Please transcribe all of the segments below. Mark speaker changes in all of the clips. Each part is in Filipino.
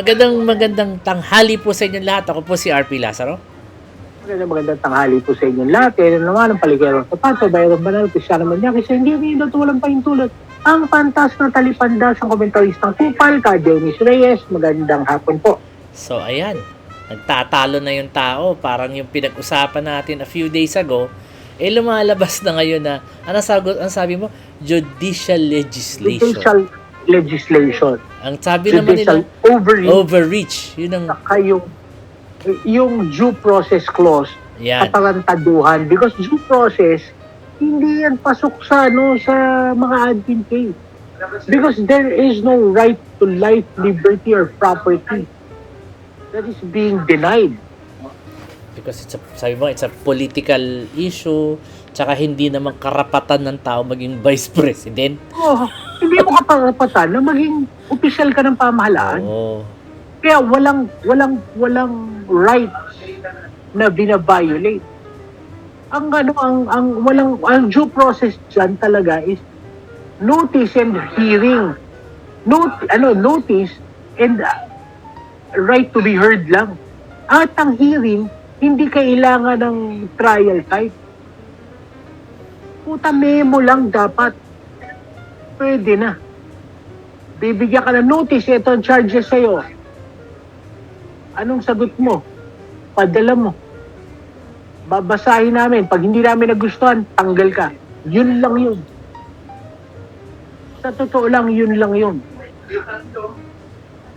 Speaker 1: Magandang tanghali po sa inyong lahat. Ako po si RP Lazaro.
Speaker 2: Magandang tanghali po sa inyong lahat. Yan naman ang paligero sa pato, bayarang banal, Cristiano Maniaki, sa hindi rin walang pahintulot. Ang pantas na talipandas ang komentaristang kupal, ka Dennis Reyes. Magandang hapon po.
Speaker 1: So, ayan. Nagtatalo na yung tao. Parang yung pinag-usapan natin a few days ago, lumalabas na ngayon na, ang sabi mo? Judicial legislation.
Speaker 2: Judicial legislation.
Speaker 1: Ang sabi naman nila, overreach. Yun ang...
Speaker 2: Saka yung due process clause,
Speaker 1: Yan.
Speaker 2: katarantaduhan. Because due process, hindi yan pasok sa mga admin case. Because there is no right to life, liberty, or property that is being denied.
Speaker 1: Because sabi mo, it's a political issue, tsaka hindi naman karapatan ng tao maging vice president.
Speaker 2: Hindi mo karapatan na maging opisyal ka ng pamahalaan. Kaya walang rights na binabiolate. Ang due process dyan talaga is notice and hearing. Notice and right to be heard lang. At ang hearing, hindi kailangan ng trial type. Memo lang dapat. Pwede na. Bibigyan ka ng notice, ito ang charges sa'yo. Anong sagot mo? Padala mo. Babasahin namin. Pag hindi namin nagustuhan, tanggal ka. Yun lang yun. Sa totoo lang, yun lang yun.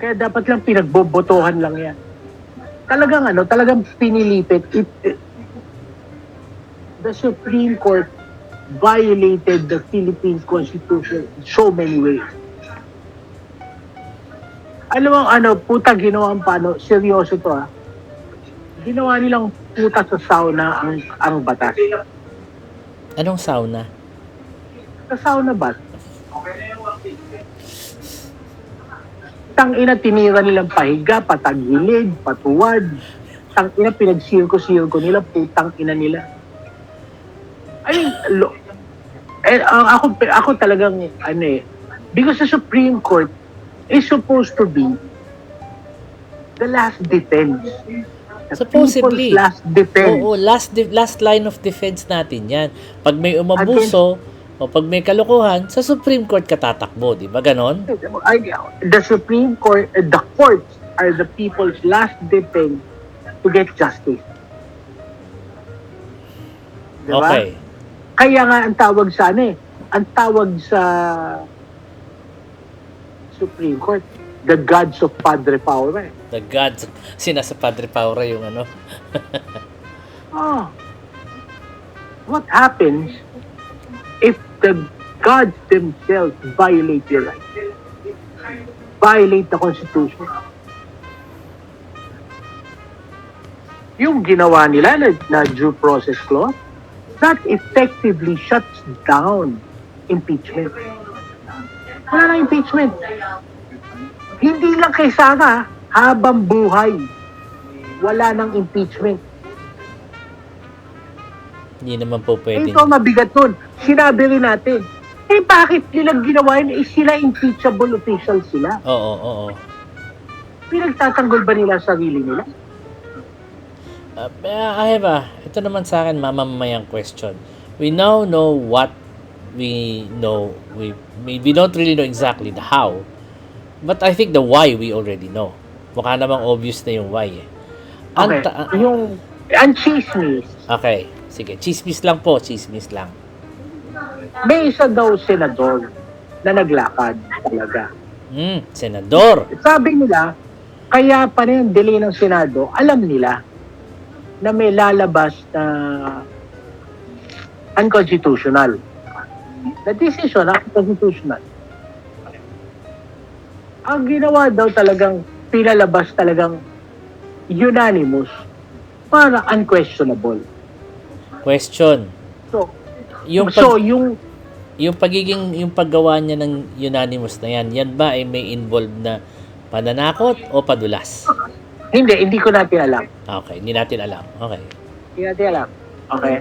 Speaker 2: Kaya dapat lang pinagbobotohan lang yan. Talagang pinilipit. The Supreme Court violated the Philippine Constitution in so many ways. Alam mo, puta ginawa paano, seryoso to Ginawa nilang puta sa sauna ang batas.
Speaker 1: Anong sauna?
Speaker 2: Sa sauna ba? Tangina, tinira nilang pahiga, patagilid, patuwad. Tangina, pinagsirko-sirko nila, putang ina nila. Ako talagang, because the Supreme Court is supposed to be the last defense.
Speaker 1: Supposedly.
Speaker 2: Last defense.
Speaker 1: Oo, last line of defense natin yan. Pag may umabuso, o pag may kalokohan, sa Supreme Court ka tatakbo, di ba ganon?
Speaker 2: The Supreme Court, the courts are the people's last defense to get justice. Diba?
Speaker 1: Okay.
Speaker 2: Kaya nga ang tawag sa Supreme Court, the gods of Padre Paura.
Speaker 1: The gods, sinasa Padre Paura yung
Speaker 2: What happens if the gods themselves violate your rights? Violate the Constitution? Yung ginawa nila na due process clause, that effectively shuts down impeachment. Wala na impeachment. Hindi lang kay Sara, habang buhay, wala nang impeachment.
Speaker 1: Hindi naman po pwede.
Speaker 2: Ito mabigat nun. Sinabi rin natin, bakit nilang ginawa yun? Sila impeachable officials sila.
Speaker 1: Oo.
Speaker 2: Pinagtatanggol ba nila sarili nila?
Speaker 1: Ito naman sa akin, mamamayang question. We now know what we know. We don't really know exactly the how. But I think the why we already know. Mukha namang obvious na yung why
Speaker 2: Ang chismis.
Speaker 1: Okay. Sige. Chismis lang po. Chismis lang.
Speaker 2: May isa daw senador na naglakad talaga.
Speaker 1: Senador.
Speaker 2: Sabi nila, kaya pa rin delay ng Senado, alam nila na may lalabas na unconstitutional. The decision, unconstitutional. Ang ginawa daw talagang pinalabas talagang unanimous para unquestionable.
Speaker 1: Question.
Speaker 2: So,
Speaker 1: yung paggawa niya ng unanimous na yan ba ay may involved na pananakot o padulas?
Speaker 2: Hindi ko natin alam.
Speaker 1: Okay, hindi natin alam. Okay.
Speaker 2: Hindi natin alam. Okay.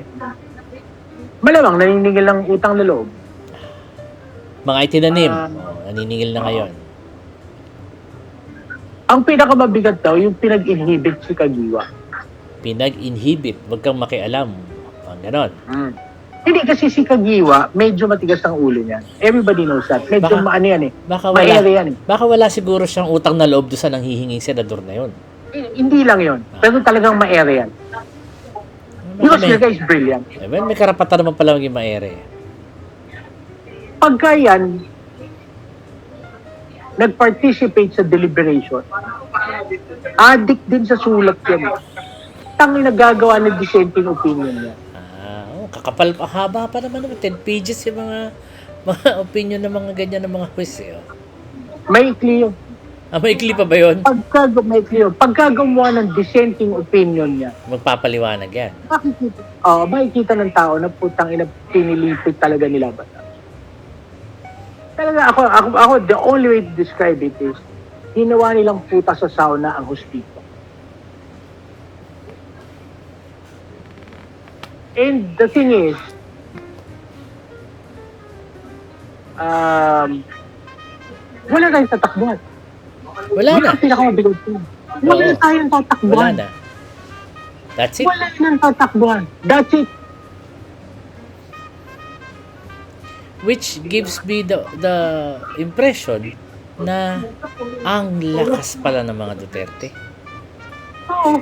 Speaker 2: Malamang naniningil ng utang na loob.
Speaker 1: Mga itinanim. Naniningil na ngayon.
Speaker 2: Ang pinakamabigat daw, yung pinag-inhibit si Kagiwa.
Speaker 1: Pinag-inhibit, wag kang makialam. Ang ganon.
Speaker 2: Hindi kasi si Kagiwa, medyo matigas ang ulo niya. Everybody knows that. Medyo
Speaker 1: Baka-
Speaker 2: maano yan eh.
Speaker 1: Baka
Speaker 2: Maere
Speaker 1: wala,
Speaker 2: yan eh.
Speaker 1: baka wala siguro siyang utang na loob doon sa nanghihinging senador na yun.
Speaker 2: Hindi lang yon. Pero talagang maere yan. Because the guy is brilliant.
Speaker 1: May karapatan naman pala maging maere.
Speaker 2: Pagka yan, nag-participate sa deliberation, addict din sa sulat yan. Tanging nagagawa ng dissenting opinion niya.
Speaker 1: Kakapal, haba pa naman 10 pages yung mga opinion ng mga ganyan ng mga quiz.
Speaker 2: Maikli yun.
Speaker 1: Maikli pa ba yun?
Speaker 2: Pagka gumawa ng dissenting opinion niya,
Speaker 1: Magpapaliwanag yan.
Speaker 2: makikita ng tao na putang ina pinilipit talaga nila ba? Talaga ako, the only way to describe it is, ginawa nilang puta sa sauna ang hustisya. And the thing is, wala tayong tatakbuhan.
Speaker 1: Wala na.
Speaker 2: Ang pinakamabigat ko. Wala
Speaker 1: Oo.
Speaker 2: tayong
Speaker 1: Wala
Speaker 2: tatakbuhan.
Speaker 1: na. That's it.
Speaker 2: Wala nang tatakbuhan. That's it.
Speaker 1: Which gives me the impression na ang lakas pala ng mga Duterte.
Speaker 2: Oo.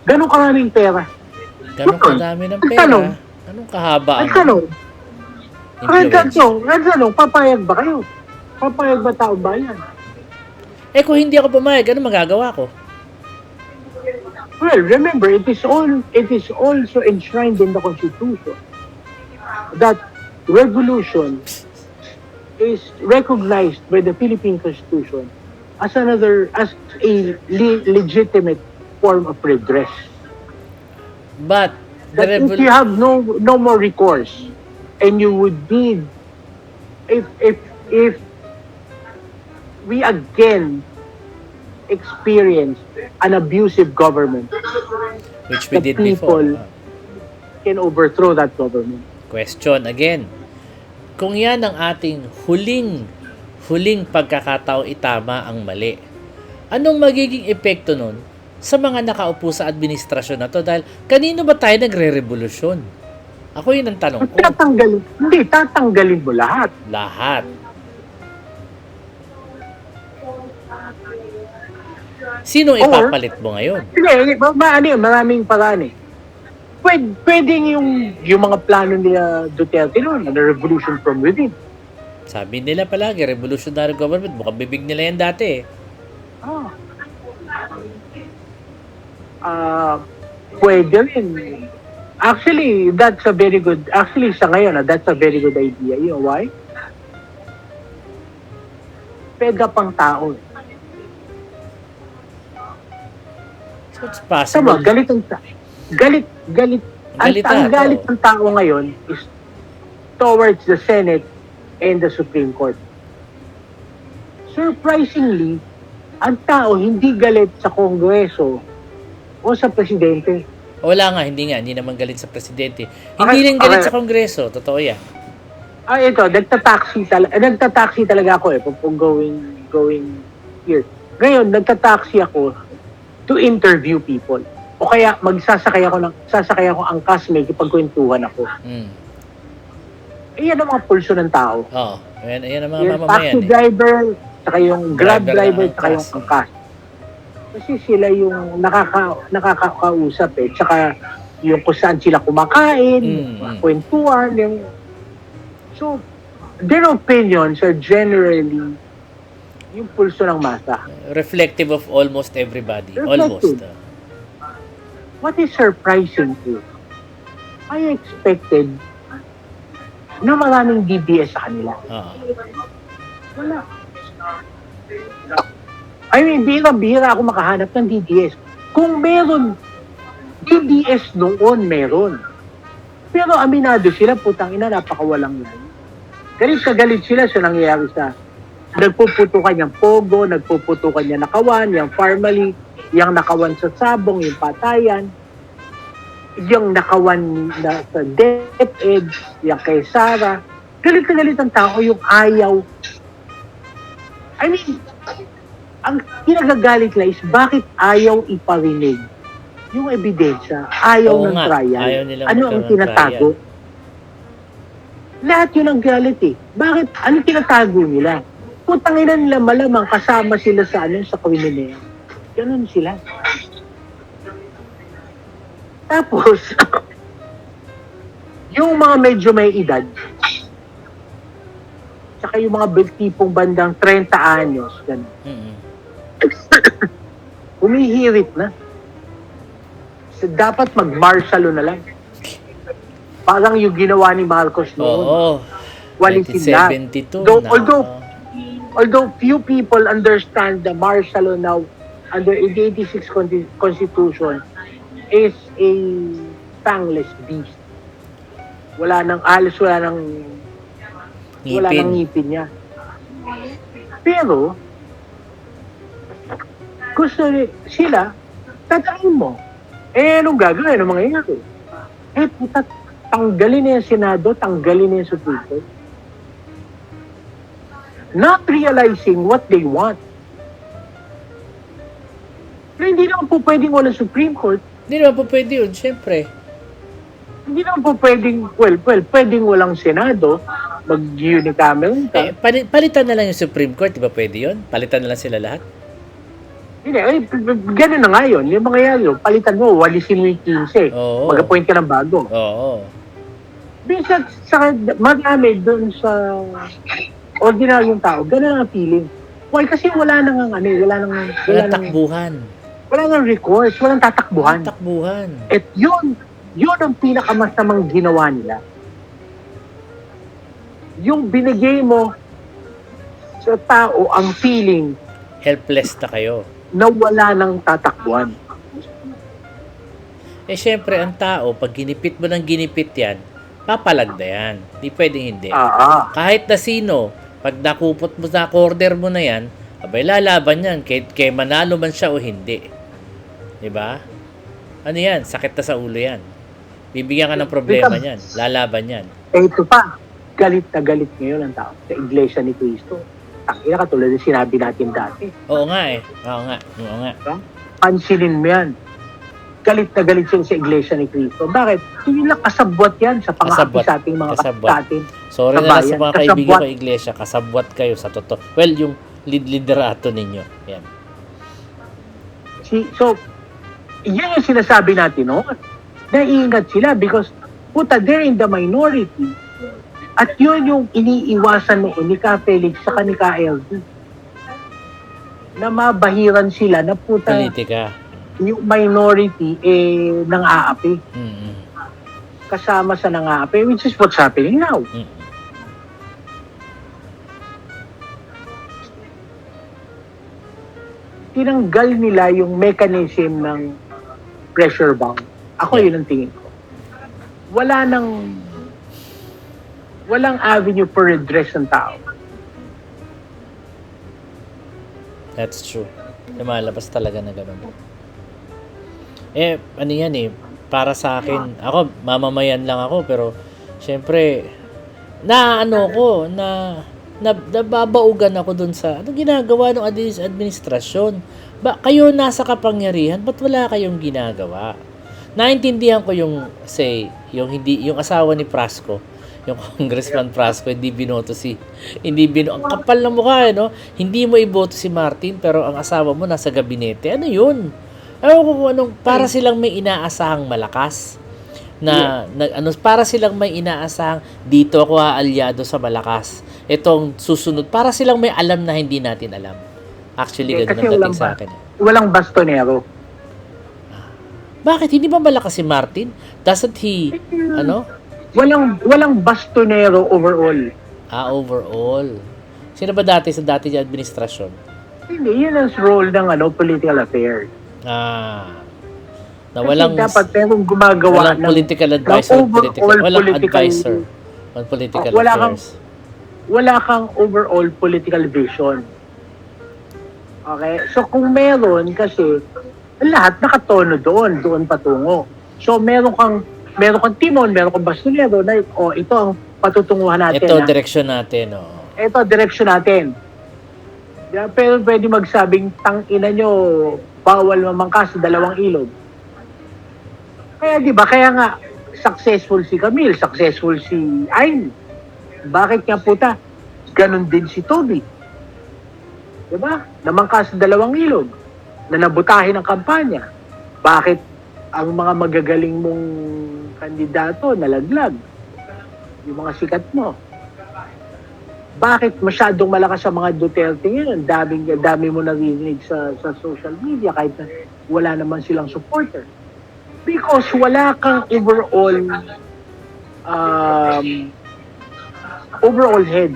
Speaker 2: Ganun karaming pera.
Speaker 1: Ganun kadami ng pera. Anong kahaba ang
Speaker 2: Ang papayag ba kayo? Papayag ba tao bayan?
Speaker 1: kung hindi ako pumayag, ano magagawa ko?
Speaker 2: Well, remember, it is also enshrined in the Constitution that revolution is recognized by the Philippine Constitution as a legitimate form of redress.
Speaker 1: But
Speaker 2: That if you have no more recourse, and you would need, if we again experience an abusive government,
Speaker 1: which we
Speaker 2: the
Speaker 1: did before.
Speaker 2: people can overthrow that government.
Speaker 1: Question again. Kung yan ang ating huling pagkakataon itama ang mali, anong magiging epekto nun sa mga nakaupo sa administrasyon na to? Dahil kanino ba tayo nagre-revolusyon? Ako yun ang tanong ko.
Speaker 2: Tatanggalin mo lahat.
Speaker 1: Lahat. Sino ipapalit mo ngayon?
Speaker 2: Hindi, maraming paraan eh. Pwedeng yung mga plano nila Duterte noon, na revolution from within.
Speaker 1: Sabi nila palagi, revolutionary government. Mukhang bibig nila yan dati eh.
Speaker 2: Pwede rin. Actually, that's a very good, sa ngayon, that's a very good idea. You know why? Pega pang tao.
Speaker 1: So it's possible.
Speaker 2: Tama, galit. Ang galit ng tao ngayon is towards the Senate and the Supreme Court. Surprisingly, ang tao hindi galit sa Kongreso o sa Presidente.
Speaker 1: Wala nga, hindi naman galit sa Presidente. Hindi rin galit sa Kongreso, totoo yan.
Speaker 2: Ito, nagtataxi talaga ako kung going here. Ngayon, nagtataxi ako to interview people. O kaya sasakay ako angkas, may kipagkwentuhan ako. Yan ang mga pulso ng tao.
Speaker 1: Oo. Yan ang mga
Speaker 2: Yung
Speaker 1: mamamayan
Speaker 2: taxi driver, saka yung grab driver, saka yung
Speaker 1: angkas.
Speaker 2: angkas. Kasi sila yung nakakausap Tsaka yung kung saan sila kumakain, kwentuhan. So, their opinions are generally yung pulso ng masa.
Speaker 1: Reflective of almost everybody.
Speaker 2: Reflective.
Speaker 1: Almost.
Speaker 2: What is surprising is, I expected na maraming DBS sa kanila. Wala. I mean, bihira ako makahanap ng DDS. Kung meron, DDS noon meron. Pero aminado sila, putang ina, napakawalang yan. Galit sila sa nangyayari sa nagpuputukan yung pogo, nagpuputukan yung nakawan, yung formally, yung nakawan sa sabong, yung patayan, yung nakawan na sa DepEd, yung kay Sara. Galit ang tao, yung ayaw. I mean, Ang kinagagalit lang is bakit ayaw iparinig yung ebidensya, ayaw
Speaker 1: Oo
Speaker 2: ng
Speaker 1: nga,
Speaker 2: trial.
Speaker 1: ayaw nilang
Speaker 2: Ano ang
Speaker 1: magkaroon ng
Speaker 2: tinatago? Lahat yun ang reality. Bakit? Ano tinatago nila? Putanginan nila malamang kasama sila sa sa krimen. Ganun sila. Tapos, yung mga medyo may edad, tsaka yung mga tipong bandang 30 anyos, ganun.
Speaker 1: Mm-mm.
Speaker 2: Humihirit na. So, dapat mag-martial law na lang. Parang yung ginawa ni Marcos noon.
Speaker 1: Oo.
Speaker 2: Walisin lahat.
Speaker 1: 1972
Speaker 2: Though-
Speaker 1: na.
Speaker 2: Although few people understand the martial law now under the 86 Constitution is a fangless beast. Wala nang alis, wala nang ngipin niya. Pero, gusto sila, tatanungin mo, anong gagawin? Anong mangyayari? Puta, tanggalin na yung Senado, tanggalin na yung Supreme Court. Not realizing what they want. Pero hindi naman po pwedeng walang Supreme Court.
Speaker 1: Hindi naman po pwede yun, syempre.
Speaker 2: Hindi naman po pwedeng, pwedeng walang Senado, mag-unicameral ka.
Speaker 1: Palitan na lang yung Supreme Court, di ba pwede yun? Palitan na lang sila lahat?
Speaker 2: Hindi, ganun na nga yun. Yung mga yan, palitan mo, walisin mo yung 15.
Speaker 1: Oo.
Speaker 2: Mag-appoint ka ng bago.
Speaker 1: Oo.
Speaker 2: Minsan, marami doon sa ordinaryong tao, ganun ang feeling. Why? Kasi wala nang
Speaker 1: Walang takbuhan.
Speaker 2: wala nang recourse, walang tatakbuhan.
Speaker 1: Takbuhan.
Speaker 2: At yun ang pinakamasamang ginawa nila. Yung binigay mo sa tao ang feeling
Speaker 1: Helpless na kayo.
Speaker 2: na wala nang tatakbuhan.
Speaker 1: Syempre, ang tao, pag ginipit mo ng ginipit yan, papalagda yan. Di pwedeng hindi. Kahit na sino, pag nakupot mo sa order mo na yan, abay lalaban yan, kay manalo man siya o hindi. Diba? Ano yan? Sakit na sa ulo yan. Bibigyan ka ng problema yan. Lalaban yan.
Speaker 2: Ito pa, galit na galit ngayon ang tao sa Iglesia ni Cristo. Takina, katulad ng sinabi natin dati.
Speaker 1: Oo nga eh. Oo nga.
Speaker 2: Pansinin mo yan. Galit na galit sila sa Iglesia ni Cristo. Bakit? Hindi lang kasabwat yan sa pang-aapi sa ating mga kasatin.
Speaker 1: Sorry na lang sa mga kaibigan ko Iglesia. Kasabwat kayo sa totoo. Well, yung liderato ninyo. Yan.
Speaker 2: So, yan yung sinasabi natin, no? Naiingat sila because, they're in the minority. At yun yung iniiwasan noon ni Ka Felix sa ni Ka LD. Na mabahiran sila na
Speaker 1: Politika.
Speaker 2: yung minority nang-aapi.
Speaker 1: Mm-hmm.
Speaker 2: Kasama sa nang-aapi, which is what's happening now.
Speaker 1: Mm-hmm.
Speaker 2: Tinanggal nila yung mechanism ng pressure bomb. Ako yun ang tingin ko. Walang avenue for redress ng tao.
Speaker 1: That's true. Lumalabas talaga na ganun. Ano yan para sa akin, ako, mamamayan lang ako, pero, syempre, nababaugan ako dun sa, ano ginagawa ng administrasyon? Kayo nasa kapangyarihan, ba't wala kayong ginagawa? Naintindihan ko yung asawa ni Prasco, yung Congressman Prasco, ang kapal ng mukha, no? Hindi mo iboto si Martin, pero ang asawa mo nasa gabinete. Ano yun? Para silang may inaasahang malakas. Para silang may inaasahang dito ako aalyado sa malakas. Itong susunod, para silang may alam na hindi natin alam. Actually, ganun ang dating sa akin.
Speaker 2: Walang bastonero.
Speaker 1: Bakit? Hindi ba malakas si Martin? Doesn't he,
Speaker 2: Walang bastonero overall.
Speaker 1: Overall. Sino ba dati sa dati niya administrasyon?
Speaker 2: Hindi, yun ang role ng political affairs.
Speaker 1: Na walang
Speaker 2: dapat merong gumagawa
Speaker 1: ng political advisor, walang advisor on political affairs.
Speaker 2: Wala kang overall political vision. Okay? So kung meron kasi lahat nakatono doon patungo. So meron kang timon, meron kang bastonero na ito ang patutunguhan natin.
Speaker 1: Ito direksyon natin,
Speaker 2: Ito direksyon natin. 'Di Kaya, pero pwede magsabing, tangina nyo, bawal mamangka sa dalawang ilog. Kaya di ba, kaya nga, successful si Camille, successful si Ayn. Bakit nga puta, ganun din si Toby. Di ba? Namangka sa dalawang ilog, na nabutahin ang kampanya. Bakit ang mga magagaling mong kandidato nalaglag? Yung mga sikat mo. Bakit masyadong malakas sa mga Duterte ngayon? Dami mo narinig sa social media kahit na wala naman silang supporter. Because wala kang overall head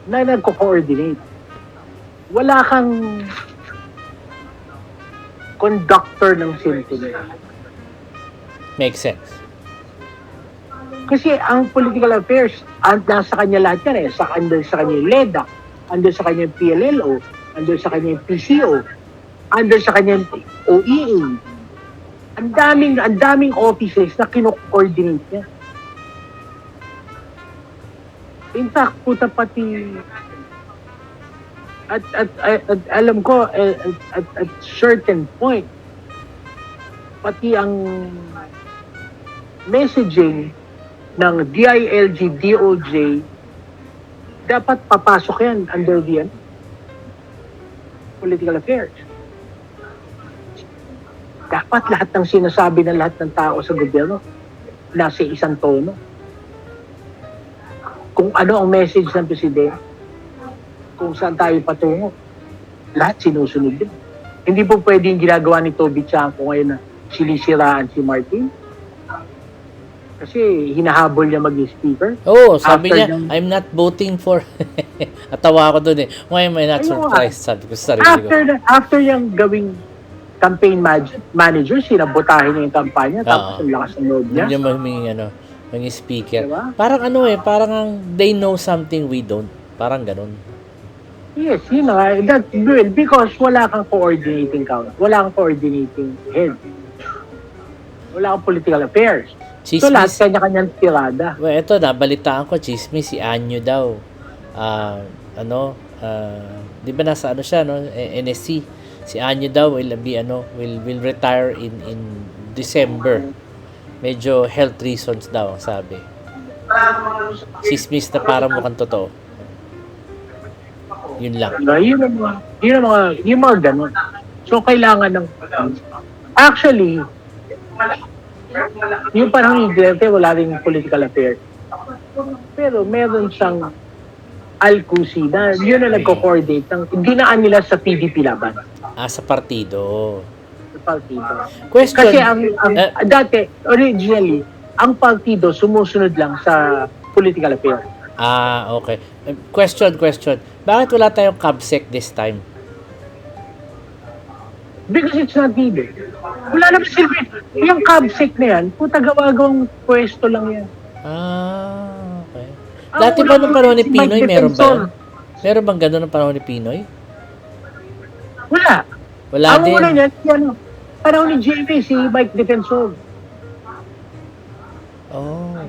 Speaker 2: na nagko-coordinate. Wala kang conductor ng symphony.
Speaker 1: Makes sense.
Speaker 2: Kasi ang political affairs, nasa kanya lahat yan eh. Andun sa kanya yung LEDA, andun sa kanya yung PLLO, andun sa kanya yung PCO, andun sa kanya yung OEA. Ang daming offices na kino-coordinate niya. In fact, puta pati at alam ko at certain point pati ang messaging ng DILG, DOJ, dapat papasok yan under the political affairs. Dapat lahat ng sinasabi ng lahat ng tao sa gobyerno nasa isang tono. Kung ano ang message ng presidente, kung saan tayo patungo, lahat sinusunod din. Hindi po pwedeng ginagawa ni Toby Chanco ngayon na sinisiraan si Martin. Kasi hinahabol niya maging speaker.
Speaker 1: Oo, sabi
Speaker 2: After
Speaker 1: niya,
Speaker 2: ng-
Speaker 1: I'm not voting for... Natawa ako dun eh. Why am I not
Speaker 2: Ayun nga.
Speaker 1: surprised? Sabi ko sa sarili ko.
Speaker 2: After yung gawing campaign manager, sinabotahin niya yung kampanya, tapos
Speaker 1: Oo.
Speaker 2: ang lakas ng loob niya.
Speaker 1: Hindi niya maging speaker.
Speaker 2: Diba?
Speaker 1: Parang ano eh, parang ang they know something we don't. Parang ganun.
Speaker 2: Yes, yun na. That's good because wala kang coordinating count. Wala kang coordinating head. Wala kang political affairs. So lahat
Speaker 1: Chismis.
Speaker 2: kanya-kanyang tirada.
Speaker 1: Well, eto, nabalitaan ko, chismis, si Anyo daw. Di ba nasa ano siya, no? NSC. Si Anyo daw will retire in December. Medyo health reasons daw ang sabi. Chismis na parang mukhang totoo. Yun lang.
Speaker 2: Yung mga ganun. So kailangan ng actually yung parang yung Duterte wala rin political affairs. Pero meron siyang Alcusi na yun na nagko-coordinate ng dinaan nila sa PDP laban.
Speaker 1: Sa partido.
Speaker 2: Sa partido.
Speaker 1: Question.
Speaker 2: Kasi ang dati, originally, ang partido sumusunod lang sa political affairs.
Speaker 1: Okay. Question. Bakit wala tayong CABSEC this time?
Speaker 2: Because it's not needed. Wala naman silbi. Yung CABSEC na yan, puta gawa-gawang pwesto lang yan.
Speaker 1: Okay. Dati ba nung panahon ni
Speaker 2: si
Speaker 1: Pinoy,
Speaker 2: Mike
Speaker 1: meron ba
Speaker 2: Defensor.
Speaker 1: yun? Meron bang gano'n ng panahon ni Pinoy?
Speaker 2: Wala.
Speaker 1: Wala
Speaker 2: Ang
Speaker 1: din.
Speaker 2: una niyan, panahon ni JP, si Mike Defensor.
Speaker 1: Oh.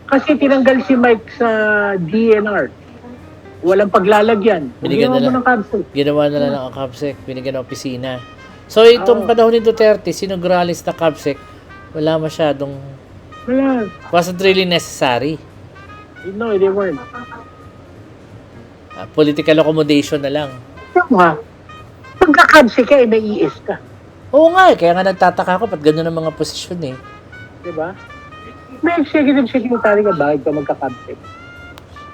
Speaker 2: Kasi tinanggal si Mike sa DNR. Walang paglalagyan.
Speaker 1: Binigyan
Speaker 2: Ginawa mo
Speaker 1: nila.
Speaker 2: ng CABSEC.
Speaker 1: Ginawa na lang ang CABSEC. Binigyan ng opisina. So, itong panahon ni Duterte, sinuguralis na CABSEC, wala masyadong...
Speaker 2: Wala.
Speaker 1: Wasn't really necessary.
Speaker 2: No, they weren't.
Speaker 1: Political accommodation na lang.
Speaker 2: Ito nga, pagka-CABSEC ka, may ES ka.
Speaker 1: Oo nga eh. Kaya nga nagtataka ako ba't gano'n ang mga posisyon eh.
Speaker 2: Diba? May executive secretary ka, bakit ka magka-CABSEC?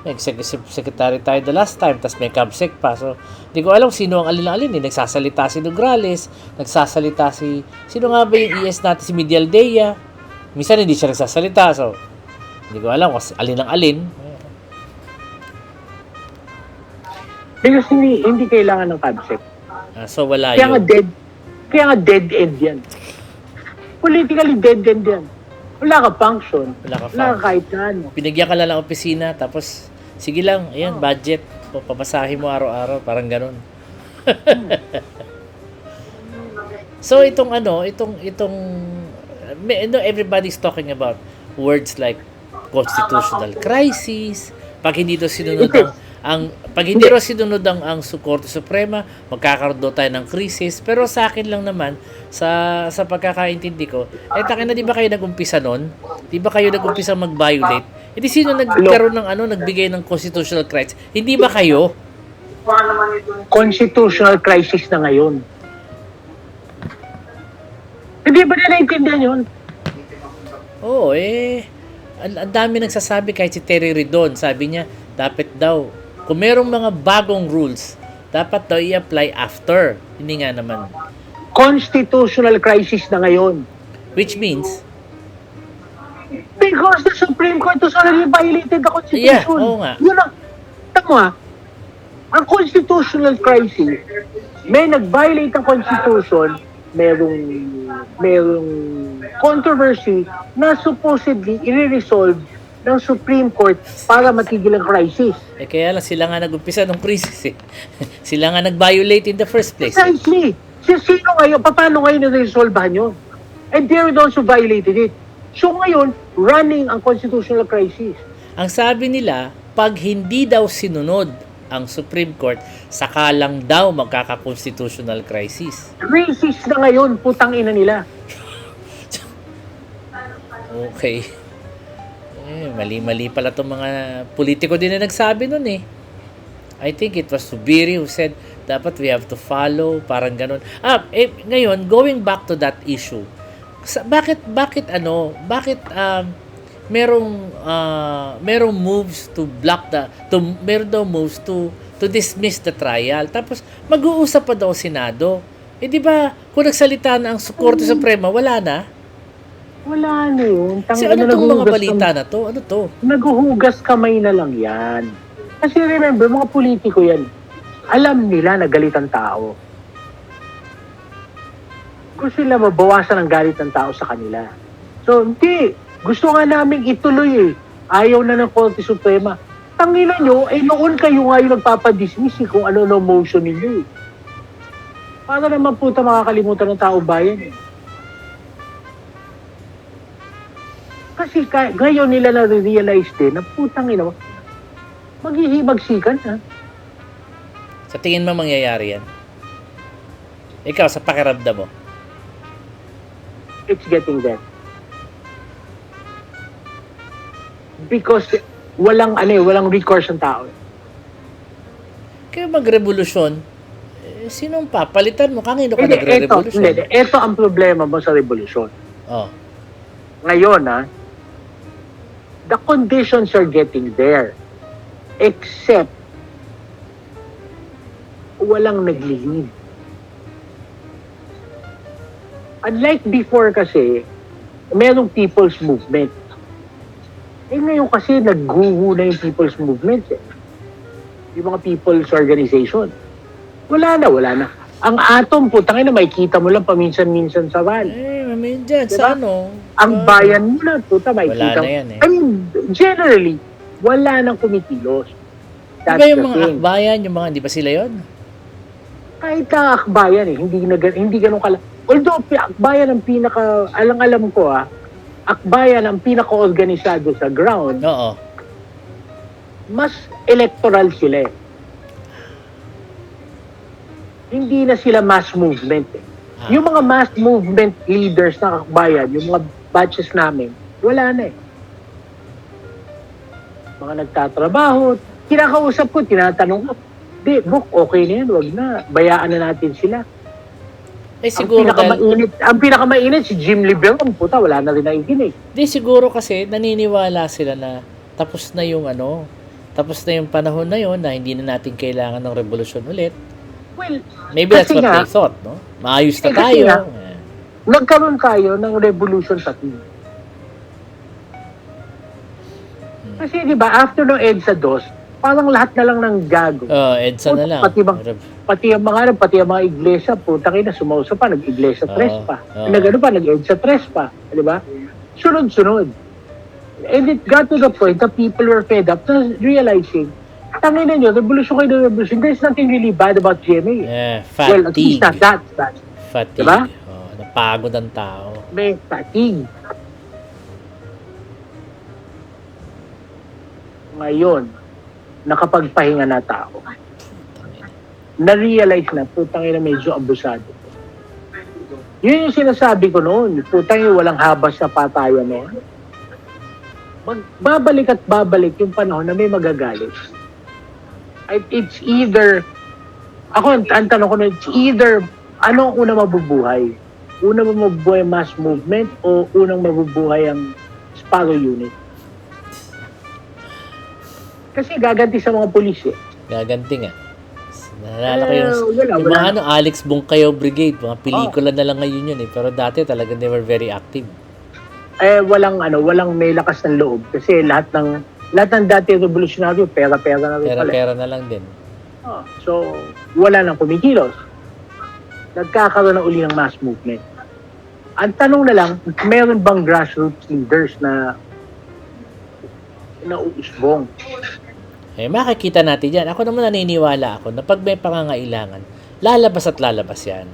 Speaker 1: May executive secretary tayo the last time, tas may CABSEC pa. So, di ko alam sino ang alin-alin eh. Nagsasalita si Nograles, nagsasalita si... Sino nga ba yung ES natin? Si Miguel Dea. Minsan hindi siya nagsasalita. So, hindi ko alam kung alin ang alin.
Speaker 2: Because hindi kailangan ng CABSEC.
Speaker 1: So, wala
Speaker 2: Kaya nga
Speaker 1: yun.
Speaker 2: dead end yan. Politically dead end yan. Wala ka function.
Speaker 1: Wala ka
Speaker 2: Wala ka kahit na ano.
Speaker 1: Binigyan ka lang ng opisina, tapos, sige lang, ayan, budget. Papasahin mo araw-araw, parang ganun. So, everybody's talking about words like constitutional crisis, pag hindi daw sinunod Pag hindi raw sinunod ang Korte Suprema, magkakaroon daw tayo ng krisis. Pero sa akin lang naman, sa pagkakaintindi ko, takin na, di ba kayo nag-umpisa nun? Di ba kayo nag-umpisa mag-violate? Hindi sino nagkaroon ng nagbigay ng constitutional rights? Hindi ba kayo?
Speaker 2: Constitutional crisis na ngayon. Hindi ba na naintindihan yun?
Speaker 1: Oo, ang dami nagsasabi, kahit si Terry Ridon, sabi niya, dapat daw, kung merong mga bagong rules, dapat daw i-apply after. Hindi nga naman.
Speaker 2: Constitutional crisis na ngayon.
Speaker 1: Which means,
Speaker 2: Because the Supreme Court has already violated the Constitution.
Speaker 1: Yeah, oo nga.
Speaker 2: Yun ang, tama, ang constitutional crisis, may nag-violate ang Constitution, merong controversy na supposedly i-resolve ng Supreme Court para matigil ang crisis.
Speaker 1: kaya lang sila nga nag-umpisa ng crisis eh. Sila nga nag-violate in the first place.
Speaker 2: Precisely. Sino ngayon, paano ngayon na-resolvehan yun? And they're the ones who violated it. So ngayon, running ang constitutional crisis.
Speaker 1: Ang sabi nila, pag hindi daw sinunod ang Supreme Court, saka lang daw magkaka-constitutional crisis.
Speaker 2: Crisis na ngayon, putang ina nila.
Speaker 1: Okay. Mali-mali pala itong mga politiko din na nagsabi nun eh. I think it was Subiri who said, dapat we have to follow, parang ganun. Ngayon, going back to that issue, bakit merong moves to block meron daw moves to dismiss the trial, tapos mag-uusap pa daw Senado. Di ba, kung nagsalita na ang Korte Suprema, wala na?
Speaker 2: Wala na yun.
Speaker 1: Kasi ano itong mga balita na to? Ano to?
Speaker 2: Naghuhugas kamay na lang yan. Kasi remember, mga politiko yan, alam nila na galit ang tao. Gusto nila mabawasan ang galit ng tao sa kanila. So, hindi. Gusto nga namin ituloy eh. Ayaw na ng Korte Suprema. Tangina nyo, noon kayo nga yung nagpapadismiss kung ano motion ninyo eh. Para naman puta makakalimutan ng tao bayan eh. Kasi ngayon nila na-realize din na putang ina, maghihibagsikan ha.
Speaker 1: Sa tingin mo mangyayari yan? Ikaw, sa pakiramdam mo?
Speaker 2: It's getting there. Because walang recourse ng tao.
Speaker 1: Kaya magrevolusyon, sinong papalitan mo? Kanino ka nagre-revolusyon?
Speaker 2: Ito ang problema mo sa revolusyon.
Speaker 1: Oh.
Speaker 2: Ngayon the conditions are getting there. Except walang naglilid. Unlike before kasi, merong people's movement. Ngayon kasi nagguho na yung people's movement eh. Yung mga people's organization. Wala na. Ang atom, putangin na, makikita mo lang paminsan-minsan sa van.
Speaker 1: Mamin dyan, diba? Sa ano?
Speaker 2: Ang bayan mo na, puta, makikita
Speaker 1: mo. Wala na yan eh.
Speaker 2: I mean, generally, wala nang kumikilos.
Speaker 1: Diba yung mga akbayan, yung mga, di ba sila yon?
Speaker 2: Kahit ang akbayan eh, hindi ganun kala. Although, akbayan ang alam ko akbayan ang pinaka-organisado sa ground.
Speaker 1: Oo.
Speaker 2: Mas electoral sila eh. Hindi na sila mass movement eh. Yung mga mass movement leaders ng akbayan, yung mga batches namin, wala na eh. Mga nagtatrabaho, kinakausap ko, tinatanong ko, Buk, okay na yan, wag na. Bayaan na natin sila.
Speaker 1: Siguro
Speaker 2: ang pinakamainit si Jim Libel, ang puta, wala na rin nakikinig.
Speaker 1: Siguro kasi naniniwala sila na tapos na yung panahon na yon na hindi na natin kailangan ng revolusyon ulit.
Speaker 2: Well,
Speaker 1: maybe that's what they thought, no? Maayos na tayo.
Speaker 2: Nagkaroon tayo ng revolution sa team. Kasi di ba, after ng EDSA 2, parang lahat na lang ng gago.
Speaker 1: EDSA na lang.
Speaker 2: Pati ang mga iglesia, putang ina, sumauso pa, nag-iglesia 3 pa. Nag-EDSA 3 pa. Di ba? Sunod-sunod. And it got to the point that people were fed up na realizing, tangin na nyo, revolution kayo ng revolution. There's nothing really bad about GMA.
Speaker 1: Fatigue.
Speaker 2: Well, at least not that.
Speaker 1: Fatigue.
Speaker 2: Diba?
Speaker 1: Napagod ang tao.
Speaker 2: May fatigue. Ngayon, nakapagpahinga na tao. Na-realize na, putang ina, medyo abusado. Yun yung sinasabi ko noon. Putang ina, walang habas na patayan noon. Babalik at babalik yung panahon na may magagalit. It's either, ako, ang tanong ko na, it's either, ano ang unang mabubuhay? Unang mabubuhay mass movement o unang mabubuhay ang Sparrow unit? Kasi gaganti sa mga pulis eh.
Speaker 1: Gaganti nga. Naalala ko yung
Speaker 2: Wala.
Speaker 1: mga Alex Bungkayo Brigade, mga pelikula na lang ngayon yun eh. Pero dati talaga they were very active.
Speaker 2: Walang may lakas ng loob. Kasi lahat ng dati revolutionaryo, pera-pera na rin pala.
Speaker 1: Pera na lang din.
Speaker 2: So, wala nang kumikilos. Nagkakaroon na uli ng mass movement. Ang tanong na lang, meron bang grassroots leaders na nauusbong?
Speaker 1: Eh, makikita natin yan. Ako naman naniniwala ako na pag may pangangailangan, lalabas at lalabas yan.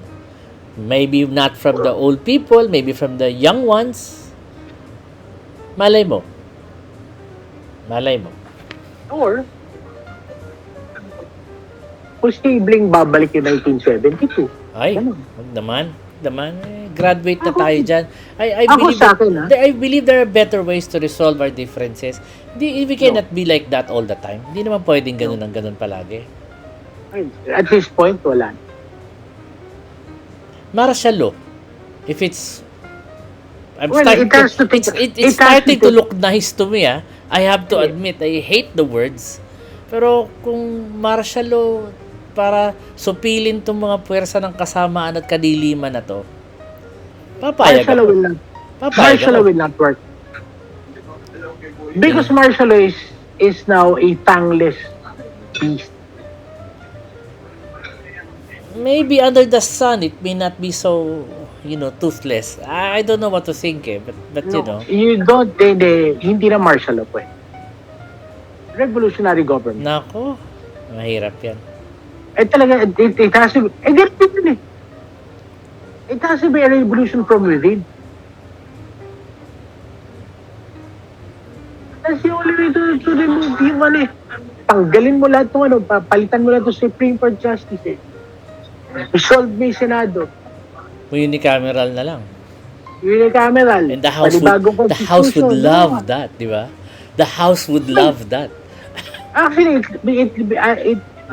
Speaker 1: Maybe not from the old people, maybe from the young ones. Malay mo.
Speaker 2: Or, posibleng babalik yung 1972.
Speaker 1: Ay,
Speaker 2: Ganun.
Speaker 1: wag naman. Graduate na tayo dyan. I
Speaker 2: Ako
Speaker 1: believe
Speaker 2: sa akin, ha?
Speaker 1: I believe there are better ways to resolve our differences. We cannot be like that all the time. Hindi naman pwedeng ganun ang ganun palagi.
Speaker 2: At this point, wala.
Speaker 1: Martial law. If it's
Speaker 2: it
Speaker 1: it's starting to look nice to me, ah. I have to admit, I hate the words. Pero kung martial law para supilin tong mga puwersa ng kasamaan at kadiliman na to, papayag
Speaker 2: Martial law
Speaker 1: ako.
Speaker 2: will not.
Speaker 1: Papayag
Speaker 2: Martial law
Speaker 1: ako.
Speaker 2: will not work. Because martial law is now a tongueless beast.
Speaker 1: Maybe under the sun, it may not be so, toothless. I don't know what to think, eh. But
Speaker 2: You don't, hindi na martial law po eh. Revolutionary government.
Speaker 1: Nako, mahirap yan.
Speaker 2: Talaga, it has to be, it has to be a revolution from within. That's the only way to remove yung tanggalin mo lahat ng palitan mo lahat ng Supreme Court Justice eh. Resolve mo yung Senado.
Speaker 1: Unicameral na lang.
Speaker 2: Unicameral.
Speaker 1: And the House would love that, di ba? The House would love that.
Speaker 2: Actually,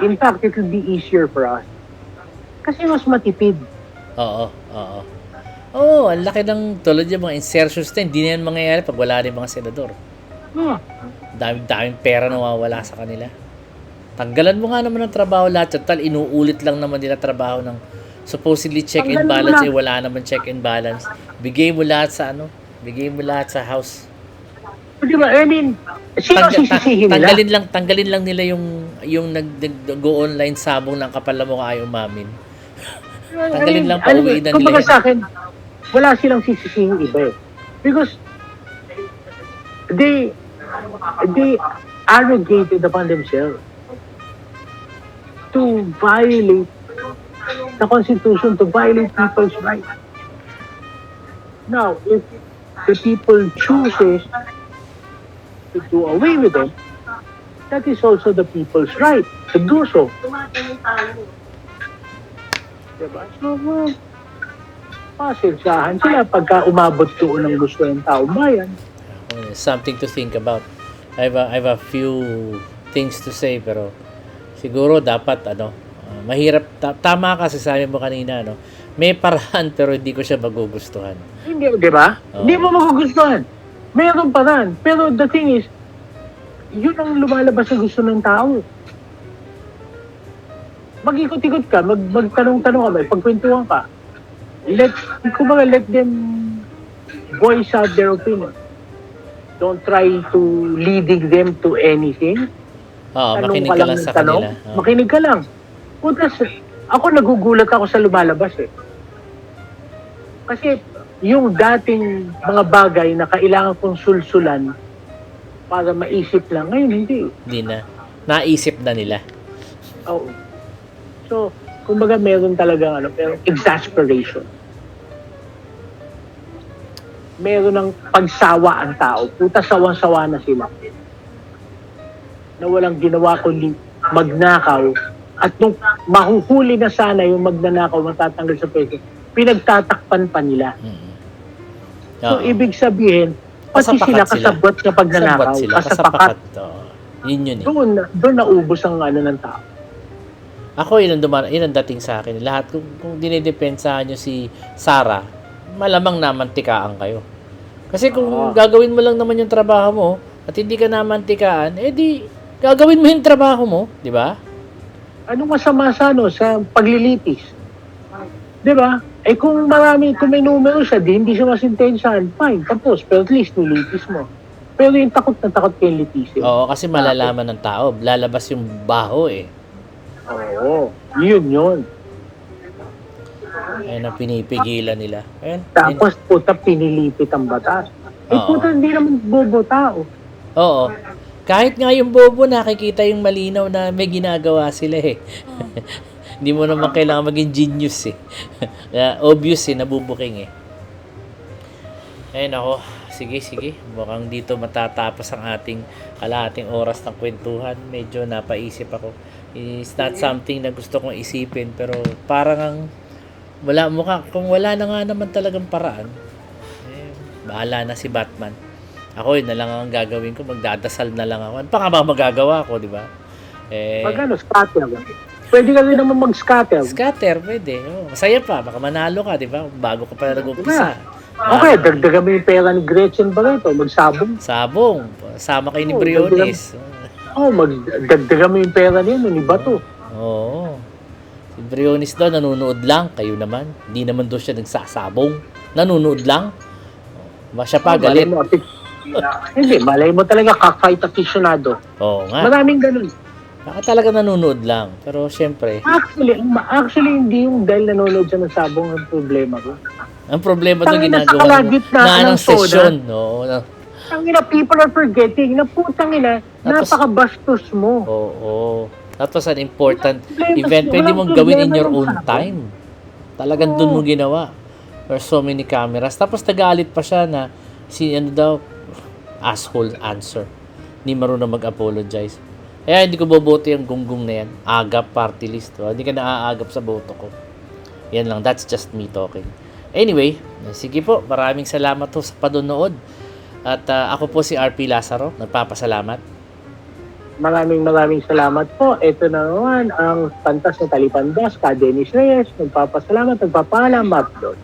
Speaker 2: in fact, it will be easier for us. Kasi mas matipid.
Speaker 1: Oo. Oo, ang laki ng tulad yung mga insertions na hindi na yan mangyayari pag wala rin mga senador. Daming pera na mawawala sa kanila. Tanggalan mo nga naman ng trabaho lahat. Total, inuulit lang naman nila trabaho ng supposedly check and balance. Wala naman check and balance. Bigay mo lahat sa House.
Speaker 2: Di ba? I mean, sino sisisihin nila?
Speaker 1: Tanggalin lang nila yung nag-go online sabong ng kapal na mukha ay umamin. Tanggalin lang, pauwiin na nila.
Speaker 2: Kumbaga sa akin, wala silang sisisihin iba eh. Because they arrogated upon themselves to violate the Constitution, to violate people's rights. Now, if the people chooses to do away with them, that is also the people's right to do so. Diba? So, pasensyahan sila pagka umabot doon ang gusto ng taong bayan.
Speaker 1: Something to think about. I have a few things to say, pero siguro dapat mahirap. Tama kasi sabi mo kanina, may paraan pero hindi ko siya magugustuhan.
Speaker 2: Hindi, di ba? Hindi mo magugustuhan. Mayroon paraan. Pero the thing is, yun ang lumalabas sa gusto ng tao. Mag-ikot-ikot ka, magtanong-tanong ka, pagkwentuhan ka. Let them voice out their opinion. Don't try to leading them to anything.
Speaker 1: Makinig ka lang sa kanila.
Speaker 2: Makinig ka lang. Ako nagugulat ako sa lumalabas eh. Kasi yung dating mga bagay na kailangan kong sulsulan para maisip lang, ngayon hindi.
Speaker 1: Hindi na. Naisip na nila.
Speaker 2: Oo. So, kumbaga meron talagang merong exasperation. Meron ng pagsawa ang tao. Puta, sawa-sawa na sila. na walang ginawa kundi magnakaw at nung mahuhuli na sana yung magnanakaw matatanggal sa pwesto, pinagtatakpan pa nila. So, ibig sabihin, pati sila kasabot sa pagnanakaw, kasapakat.
Speaker 1: Yun yun eh.
Speaker 2: Doon naubos ang ano ng tao.
Speaker 1: Ako, yun ang dating sa akin. Lahat, kung dinidepensahan nyo si Sarah, malamang namantikaan kayo. Kasi kung gagawin mo lang naman yung trabaho mo, at hindi ka namantikaan, di, gagawin mo yung trabaho mo, di ba?
Speaker 2: Anong masama sa paglilitis? Di ba? Kung may numero siya, hindi siya masintensahan, fine, tapos, pero at least nilitis mo. Pero yung takot na takot kayong litisin.
Speaker 1: Oo, kasi malalaman ng tao, lalabas yung baho eh.
Speaker 2: Oo, yun.
Speaker 1: Ayun ang pinipigilan nila. Ayun.
Speaker 2: Tapos, puta, pinilipit ang batas. Puta, hindi naman bobo tao.
Speaker 1: Oo. Kahit nga yung bobo, nakikita yung malinaw na may ginagawa sila eh. Hindi mo naman kailangan maging genius eh. Obvious eh, nabubuking eh. Ayun ako. Sige. Mukhang dito matatapos ang ating kalahating oras ng kwentuhan. Medyo napaisip ako. It's not something na gusto kong isipin, pero parang ang kung wala na nga naman talagang paraan, bahala na si Batman. Ako, yun na lang ang gagawin ko. Magdadasal na lang ako. Ano pa nga ba magagawa ko, di ba?
Speaker 2: Scatter. Pwede ka rin naman mag-scatter.
Speaker 1: Scatter, pwede. Masaya pa. Baka manalo ka, di ba? Bago ka pa nag-umpisa.
Speaker 2: Okay, dagdagan mo yung pera ni Gretchen Barreto. Magsabong.
Speaker 1: Sabong. Sama kayo ni Briones.
Speaker 2: Magdagdagan mo yung pera niya ni Bato.
Speaker 1: Oo. Si Briones daw, nanonood lang. Kayo naman. Hindi naman doon siya nagsasabong. Nanonood lang. Siya pa, galit.
Speaker 2: Hindi, malay mo talaga ka-fight aficionado.
Speaker 1: Oo nga.
Speaker 2: Maraming ganun.
Speaker 1: Baka talaga nanonood lang. Pero syempre.
Speaker 2: Actually hindi yung dahil nanonood siya ng sabong ang problema ko.
Speaker 1: Ang problema doon ginagawa na ng sesyon. No.
Speaker 2: Tangina, people are forgetting na putang ina, napakabastos mo.
Speaker 1: Oo. Tapos an important event, pwede mong gawin in your own time. Talagang doon mo ginawa. There's so many cameras. Tapos nagalit pa siya na asshole answer. Hindi marunong mag-apologize. Kaya hindi ko boboto yung gunggong na yan. Agap party list. Hindi ka naaagap sa boto ko. Yan lang. That's just me talking. Anyway, sige po. Maraming salamat po sa panonood. At ako po si RP Lazaro. Nagpapasalamat.
Speaker 2: Maraming salamat po. Ito na naman ang Pantas na Talipandas, Ka Dennis Reyes. Nagpapasalamat, nagpapaalam, Mapdon.